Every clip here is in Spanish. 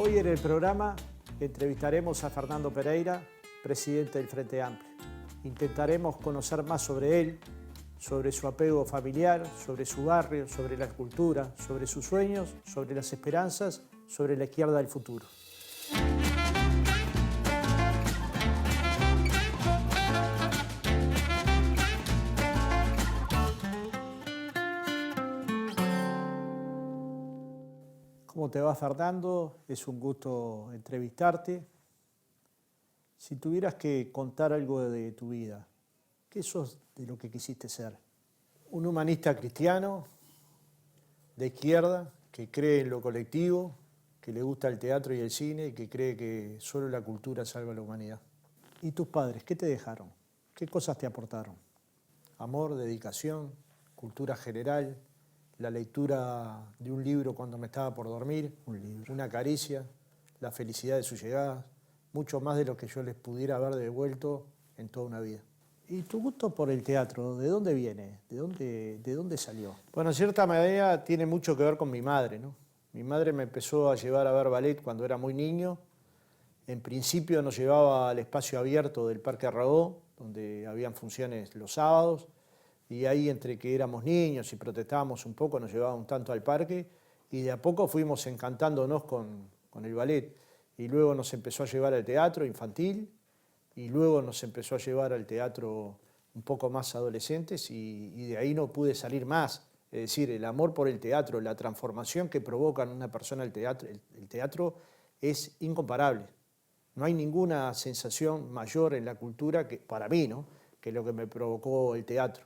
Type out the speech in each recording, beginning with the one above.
Hoy en el programa entrevistaremos a Fernando Pereira, presidente del Frente Amplio. Intentaremos conocer más sobre él, sobre su apego familiar, sobre su barrio, sobre la cultura, sobre sus sueños, sobre las esperanzas, sobre la izquierda del futuro. ¿Cómo te va, Fernando? Es un gusto entrevistarte. Si tuvieras que contar algo de tu vida, ¿qué sos de lo que quisiste ser? Un humanista cristiano, de izquierda, que cree en lo colectivo, que le gusta el teatro y el cine y que cree que solo la cultura salva a la humanidad. ¿Y tus padres, qué te dejaron? ¿Qué cosas te aportaron? Amor, dedicación, cultura general, la lectura de un libro cuando me estaba por dormir, una caricia, la felicidad de su llegada, mucho más de lo que yo les pudiera haber devuelto en toda una vida. ¿Y tu gusto por el teatro, de dónde viene? ¿De dónde salió? Bueno, en cierta medida tiene mucho que ver con mi madre, ¿no? Mi madre me empezó a llevar a ver ballet cuando era muy niño. En principio nos llevaba al espacio abierto del Parque Arragó, donde habían funciones los sábados, y ahí entre que éramos niños y protestábamos un poco, nos llevaba un tanto al parque, y de a poco fuimos encantándonos con el ballet. Y luego nos empezó a llevar al teatro infantil, y luego nos empezó a llevar al teatro un poco más adolescentes, y de ahí no pude salir más. Es decir, el amor por el teatro, la transformación que provoca en una persona el teatro es incomparable. No hay ninguna sensación mayor en la cultura, que, para mí, ¿no?, que lo que me provocó el teatro.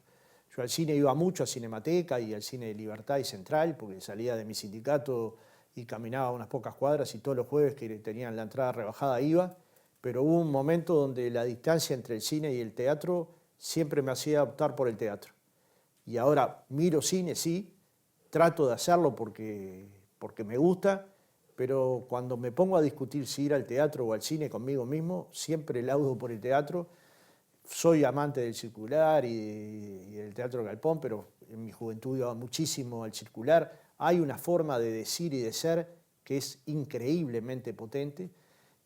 Yo al cine iba mucho, a Cinemateca y al Cine de Libertad y Central, porque salía de mi sindicato y caminaba unas pocas cuadras, y todos los jueves que tenían la entrada rebajada iba, pero hubo un momento donde la distancia entre el cine y el teatro siempre me hacía optar por el teatro. Y ahora miro cine, sí, trato de hacerlo porque me gusta, pero cuando me pongo a discutir si ir al teatro o al cine conmigo mismo, siempre laudo por el teatro. Soy amante del circular y del teatro galpón, pero en mi juventud iba muchísimo al circular. Hay una forma de decir y de ser que es increíblemente potente,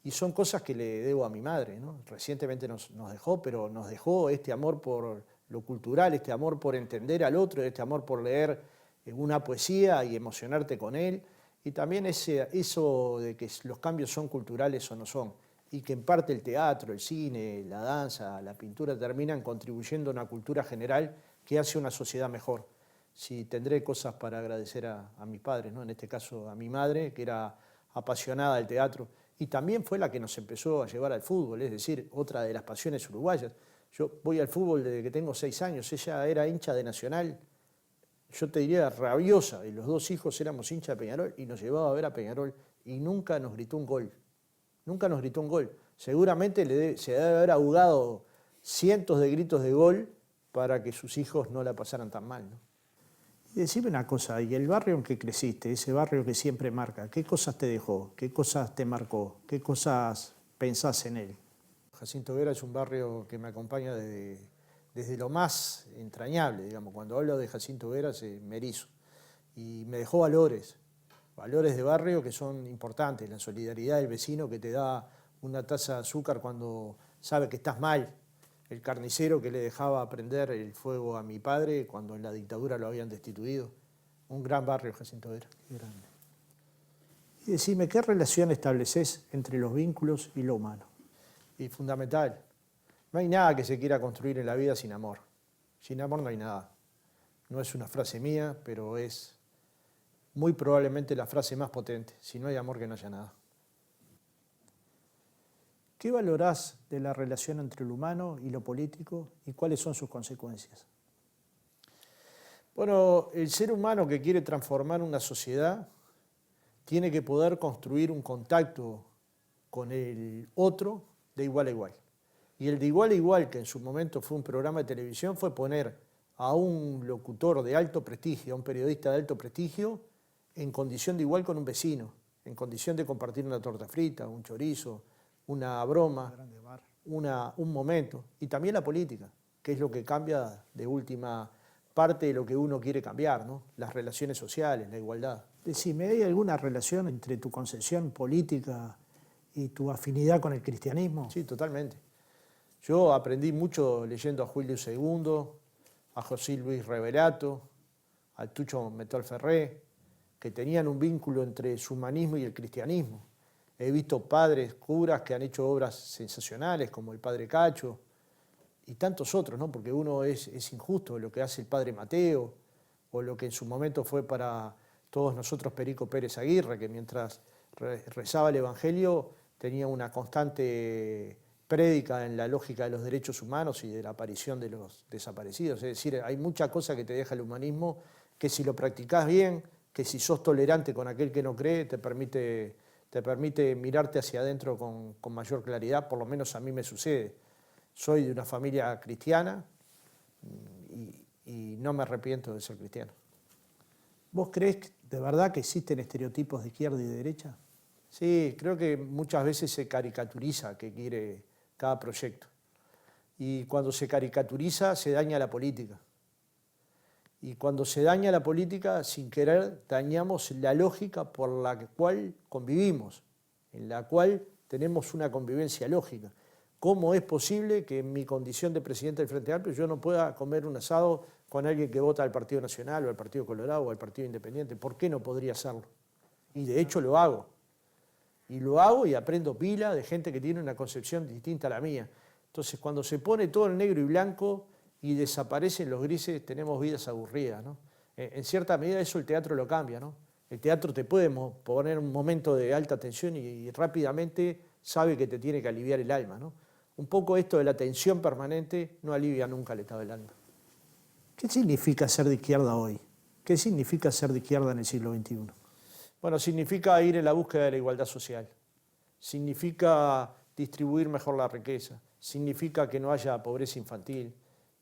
y son cosas que le debo a mi madre, ¿no? Recientemente nos dejó, pero nos dejó este amor por lo cultural, este amor por entender al otro, este amor por leer una poesía y emocionarte con él, y también eso de que los cambios son culturales o no son, y que en parte el teatro, el cine, la danza, la pintura terminan contribuyendo a una cultura general que hace una sociedad mejor. Sí, tendré cosas para agradecer a mis padres, ¿no? En este caso a mi madre, que era apasionada del teatro, y también fue la que nos empezó a llevar al fútbol, es decir, otra de las pasiones uruguayas. Yo voy al fútbol desde que tengo 6 años, ella era hincha de Nacional, yo te diría rabiosa, y los 2 hijos éramos hinchas de Peñarol, y nos llevaba a ver a Peñarol, y nunca nos gritó un gol. Nunca nos gritó un gol. Seguramente se debe haber ahogado cientos de gritos de gol para que sus hijos no la pasaran tan mal, ¿no? Y decime una cosa, ¿y el barrio en que creciste, ese barrio que siempre marca, qué cosas te dejó, qué cosas te marcó, qué cosas pensás en él? Jacinto Vera es un barrio que me acompaña desde lo más entrañable, digamos. Cuando hablo de Jacinto Vera me erizo. Y me dejó valores de barrio que son importantes, la solidaridad del vecino que te da una taza de azúcar cuando sabe que estás mal, el carnicero que le dejaba prender el fuego a mi padre cuando en la dictadura lo habían destituido. Un gran barrio, Jacinto Vera. Grande. Y decime, ¿qué relación estableces entre los vínculos y lo humano? Y fundamental, no hay nada que se quiera construir en la vida sin amor. Sin amor no hay nada. No es una frase mía, pero es muy probablemente la frase más potente. Si no hay amor, que no haya nada. ¿Qué valorás de la relación entre lo humano y lo político y cuáles son sus consecuencias? Bueno, el ser humano que quiere transformar una sociedad tiene que poder construir un contacto con el otro de igual a igual. Y el de igual a igual, que en su momento fue un programa de televisión, fue poner a un locutor de alto prestigio, a un periodista de alto prestigio, en condición de igual con un vecino, en condición de compartir una torta frita, un chorizo, una broma, un momento. Y también la política, que es lo que cambia de última parte de lo que uno quiere cambiar, ¿no? Las relaciones sociales, la igualdad. Decime, ¿hay alguna relación entre tu concepción política y tu afinidad con el cristianismo? Sí, totalmente. Yo aprendí mucho leyendo a Julio II, a José Luis Reverato, al Tucho Metol Ferré, que tenían un vínculo entre su humanismo y el cristianismo. He visto padres, curas que han hecho obras sensacionales, como el padre Cacho, y tantos otros, ¿no? Porque uno es injusto lo que hace el padre Mateo, o lo que en su momento fue para todos nosotros Perico Pérez Aguirre, que mientras rezaba el Evangelio tenía una constante prédica en la lógica de los derechos humanos y de la aparición de los desaparecidos. Es decir, hay mucha cosa que te deja el humanismo que si lo practicás bien, que si sos tolerante con aquel que no cree, te permite mirarte hacia adentro con mayor claridad, por lo menos a mí me sucede. Soy de una familia cristiana y no me arrepiento de ser cristiano. ¿Vos creés de verdad que existen estereotipos de izquierda y de derecha? Sí, creo que muchas veces se caricaturiza qué quiere cada proyecto. Y cuando se caricaturiza se daña la política. Y cuando se daña la política, sin querer, dañamos la lógica por la cual convivimos, en la cual tenemos una convivencia lógica. ¿Cómo es posible que en mi condición de presidente del Frente Amplio yo no pueda comer un asado con alguien que vota al Partido Nacional o al Partido Colorado o al Partido Independiente? ¿Por qué no podría hacerlo? Y de hecho lo hago. Y lo hago y aprendo pila de gente que tiene una concepción distinta a la mía. Entonces, cuando se pone todo en negro y blanco y desaparecen los grises, tenemos vidas aburridas, ¿no? En cierta medida eso el teatro lo cambia, ¿no? El teatro te puede poner un momento de alta tensión y rápidamente sabe que te tiene que aliviar el alma, ¿no? Un poco esto de la tensión permanente no alivia nunca el estado del alma. ¿Qué significa ser de izquierda hoy? ¿Qué significa ser de izquierda en el siglo XXI? Bueno, significa ir en la búsqueda de la igualdad social. Significa distribuir mejor la riqueza. Significa que no haya pobreza infantil.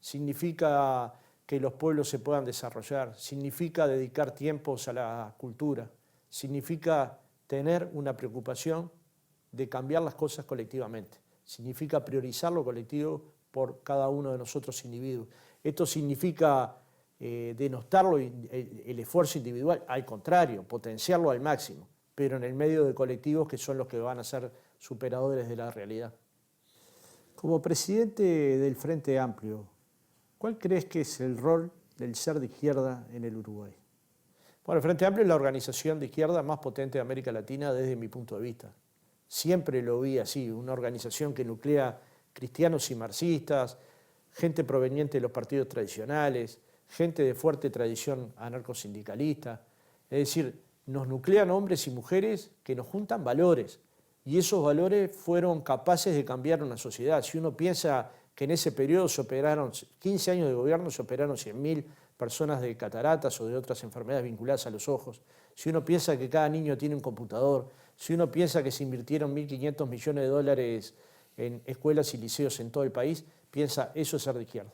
Significa que los pueblos se puedan desarrollar. Significa dedicar tiempos a la cultura. Significa tener una preocupación de cambiar las cosas colectivamente. Significa priorizar lo colectivo por cada uno de nosotros individuos. Esto significa denostarlo, el esfuerzo individual, al contrario, potenciarlo al máximo, pero en el medio de colectivos que son los que van a ser superadores de la realidad. Como presidente del Frente Amplio, ¿cuál crees que es el rol del ser de izquierda en el Uruguay? Bueno, el Frente Amplio es la organización de izquierda más potente de América Latina desde mi punto de vista. Siempre lo vi así, una organización que nuclea cristianos y marxistas, gente proveniente de los partidos tradicionales, gente de fuerte tradición anarcosindicalista. Es decir, nos nuclean hombres y mujeres que nos juntan valores, y esos valores fueron capaces de cambiar una sociedad. Si uno piensa que en ese periodo se operaron, 15 años de gobierno, se operaron 100.000 personas de cataratas o de otras enfermedades vinculadas a los ojos. Si uno piensa que cada niño tiene un computador, si uno piensa que se invirtieron 1.500 millones de dólares en escuelas y liceos en todo el país, piensa, eso es ser de izquierda.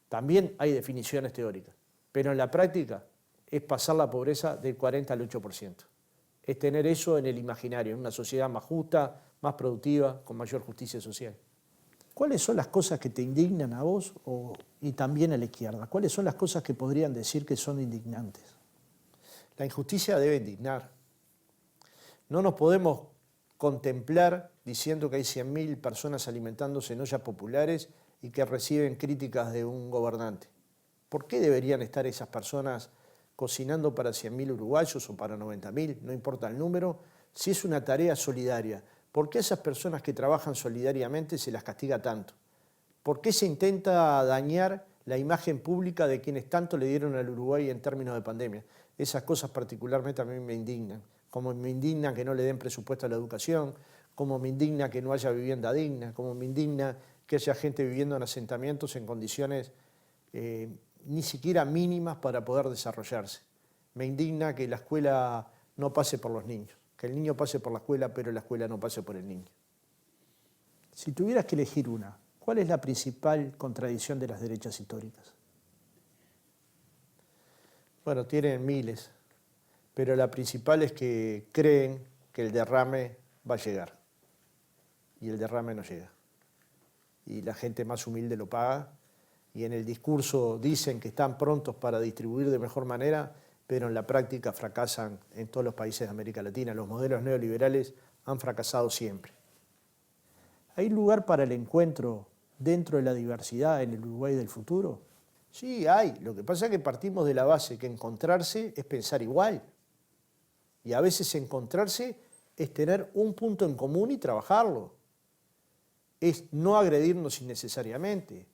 También hay definiciones teóricas, pero en la práctica es pasar la pobreza del 40 al 8%. Es tener eso en el imaginario, en una sociedad más justa, más productiva, con mayor justicia social. ¿Cuáles son las cosas que te indignan a vos y también a la izquierda? ¿Cuáles son las cosas que podrían decir que son indignantes? La injusticia debe indignar. No nos podemos contemplar diciendo que hay 100.000 personas alimentándose en ollas populares y que reciben críticas de un gobernante. ¿Por qué deberían estar esas personas cocinando para 100.000 uruguayos o para 90.000? No importa el número, si es una tarea solidaria. ¿Por qué a esas personas que trabajan solidariamente se las castiga tanto? ¿Por qué se intenta dañar la imagen pública de quienes tanto le dieron al Uruguay en términos de pandemia? Esas cosas particularmente a mí me indignan. Como me indigna que no le den presupuesto a la educación, como me indigna que no haya vivienda digna, como me indigna que haya gente viviendo en asentamientos en condiciones ni siquiera mínimas para poder desarrollarse. Me indigna que la escuela no pase por los niños, que el niño pase por la escuela, pero la escuela no pase por el niño. Si tuvieras que elegir una, ¿cuál es la principal contradicción de las derechas históricas? Bueno, tienen miles, pero la principal es que creen que el derrame va a llegar, y el derrame no llega. Y la gente más humilde lo paga, y en el discurso dicen que están prontos para distribuir de mejor manera, pero en la práctica fracasan en todos los países de América Latina. Los modelos neoliberales han fracasado siempre. ¿Hay lugar para el encuentro dentro de la diversidad en el Uruguay del futuro? Sí, hay. Lo que pasa es que partimos de la base que encontrarse es pensar igual. Y a veces encontrarse es tener un punto en común y trabajarlo. Es no agredirnos innecesariamente.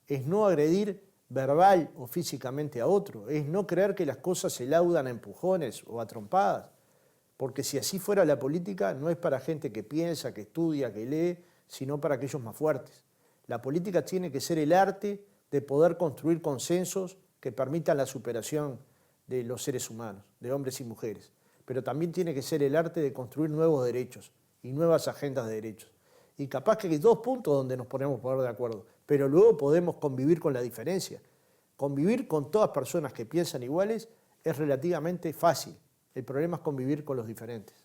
Es no agredir verbal o físicamente a otro. Es no creer que las cosas se laudan a empujones o a trompadas. Porque si así fuera la política, no es para gente que piensa, que estudia, que lee, sino para aquellos más fuertes. La política tiene que ser el arte de poder construir consensos que permitan la superación de los seres humanos, de hombres y mujeres. Pero también tiene que ser el arte de construir nuevos derechos y nuevas agendas de derechos. Y capaz que hay 2 puntos donde nos ponemos poner de acuerdo, pero luego podemos convivir con la diferencia. Convivir con todas personas que piensan iguales es relativamente fácil. El problema es convivir con los diferentes.